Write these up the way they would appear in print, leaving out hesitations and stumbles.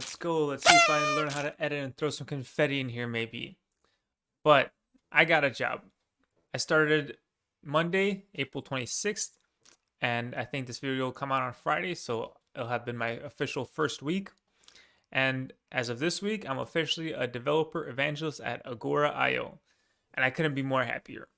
let's go. Let's see if I learn how to edit and throw some confetti in here, maybe. But I got a job. I started Monday, April 26th, and I think this video will come out on Friday, so it'll have been my official first week. And as of this week, I'm officially a developer evangelist at agoraio, and I couldn't be more happier.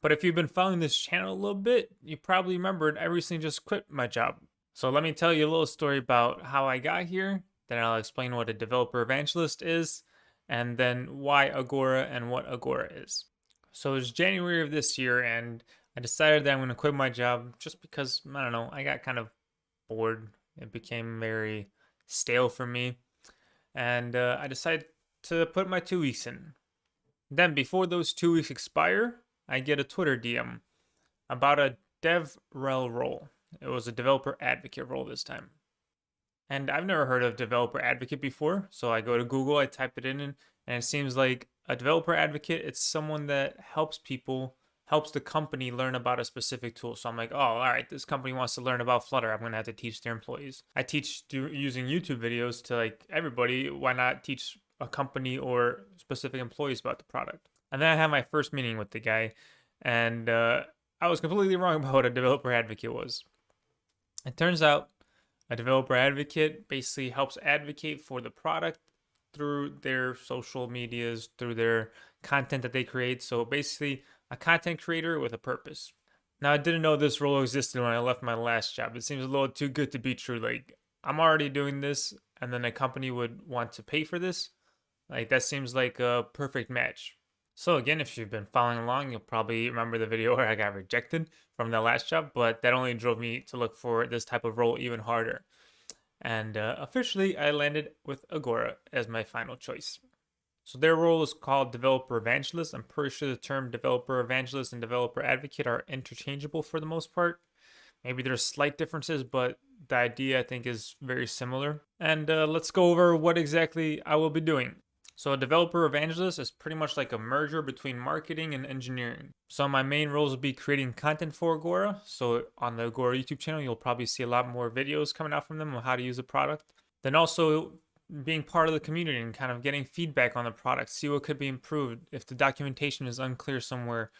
But if you've been following this channel a little bit, you probably remembered I recently just quit my job. So let me tell you a little story about how I got here, then I'll explain what a developer evangelist is, and then why Agora and what Agora is. So it's January of this year, and I decided that I'm going to quit my job just because, I don't know, I got kind of bored. It became very stale for me, and I decided to put my 2 weeks in. Then before those 2 weeks expire, I get a Twitter DM about a DevRel role. It was a developer advocate role this time. And I've never heard of developer advocate before, so I go to Google, I type it in, and it seems like a developer advocate, it's someone that helps people, helps the company learn about a specific tool. So I'm like, oh, all right, this company wants to learn about Flutter. I'm going to have to teach their employees. I teach using YouTube videos to like everybody. Why not teach a company or specific employees about the product? And then I had my first meeting with the guy, and I was completely wrong about what a developer advocate was. It turns out a developer advocate basically helps advocate for the product through their social medias, through their content that they create. So basically, a content creator with a purpose. Now, I didn't know this role existed when I left my last job. It seems a little too good to be true. Like, I'm already doing this, and then a company would want to pay for this. Like, that seems like a perfect match. So again, if you've been following along, you'll probably remember the video where I got rejected from the last job, but that only drove me to look for this type of role even harder. And officially, I landed with Agora as my final choice. So their role is called developer evangelist. I'm pretty sure the term developer evangelist and developer advocate are interchangeable for the most part. Maybe there's slight differences, but the idea I think is very similar. And let's go over what exactly I will be doing. So a developer evangelist is pretty much like a merger between marketing and engineering. So my main roles will be creating content for Agora. So on the Agora YouTube channel, you'll probably see a lot more videos coming out from them on how to use the product. Then also being part of the community and kind of getting feedback on the product, see what could be improved. If the documentation is unclear somewhere,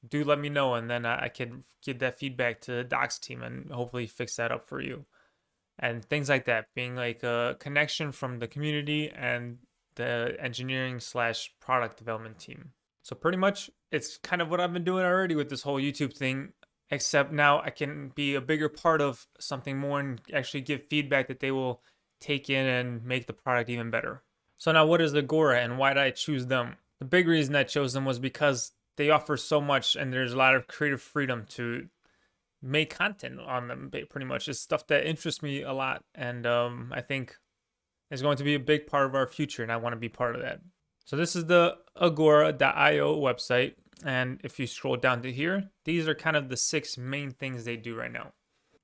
do let me know, and then I could give that feedback to the docs team and hopefully fix that up for you. And things like that, being like a connection from the community and the engineering / product development team. So pretty much it's kind of what I've been doing already with this whole YouTube thing, except now I can be a bigger part of something more and actually give feedback that they will take in and make the product even better. So now what is Agora and why did I choose them? The big reason I chose them was because they offer so much and there's a lot of creative freedom to make content on them. Pretty much it's stuff that interests me a lot, and I think is going to be a big part of our future, and I want to be part of that. So this is the agoraio website, and if you scroll down to here, these are kind of the 6 main things they do right now.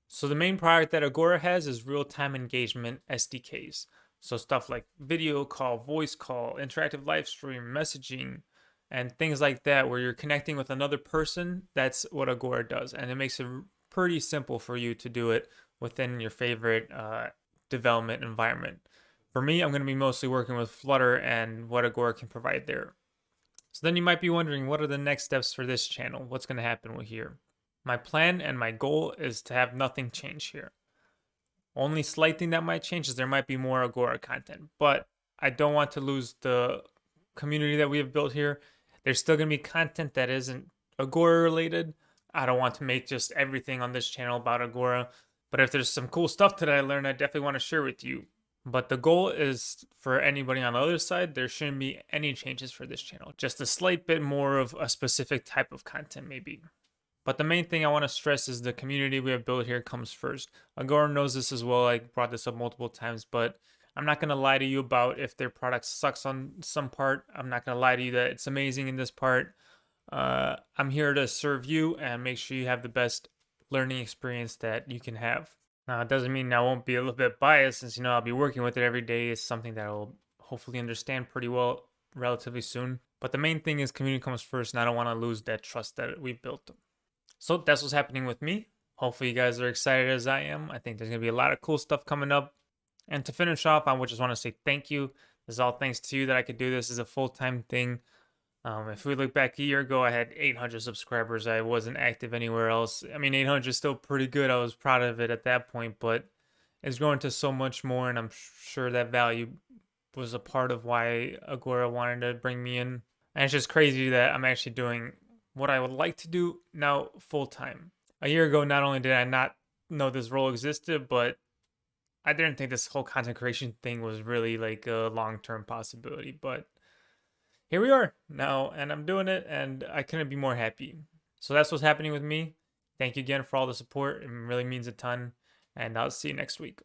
So the main product that Agora has is real-time engagement SDKs. So stuff like video call, voice call, interactive live stream, messaging, and things like that where you're connecting with another person. That's what Agora does, and it makes it pretty simple for you to do it within your favorite development environment. For me, I'm going to be mostly working with Flutter and what Agora can provide there. So then you might be wondering, what are the next steps for this channel? What's going to happen here? My plan and my goal is to have nothing change here. Only slight thing that might change is there might be more Agora content, but I don't want to lose the community that we have built here. There's still going to be content that isn't Agora related. I don't want to make just everything on this channel about Agora, but if there's some cool stuff that I learned, I definitely want to share with you. But the goal is for anybody on the other side, there shouldn't be any changes for this channel. Just a slight bit more of a specific type of content maybe. But the main thing I want to stress is the community we have built here comes first. Agora knows this as well. I brought this up multiple times, but I'm not going to lie to you about if their product sucks on some part. I'm not going to lie to you that it's amazing in this part. I'm here to serve you and make sure you have the best learning experience that you can have. Now, it doesn't mean I won't be a little bit biased since, I'll be working with it every day. It's something that I'll hopefully understand pretty well relatively soon. But the main thing is community comes first, and I don't want to lose that trust that we've built. So that's what's happening with me. Hopefully you guys are excited as I am. I think there's going to be a lot of cool stuff coming up. And to finish off, I would just want to say thank you. This is all thanks to you that I could do this as a full-time thing. If we look back a year ago, I had 800 subscribers. I wasn't active anywhere else. I mean, 800 is still pretty good. I was proud of it at that point, but it's grown to so much more, and I'm sure that value was a part of why Agora wanted to bring me in. And it's just crazy that I'm actually doing what I would like to do now full time. A year ago, not only did I not know this role existed, but I didn't think this whole content creation thing was really like a long term possibility. But here we are now, and I'm doing it, and I couldn't be more happy. So that's what's happening with me. Thank you again for all the support. It really means a ton, and I'll see you next week.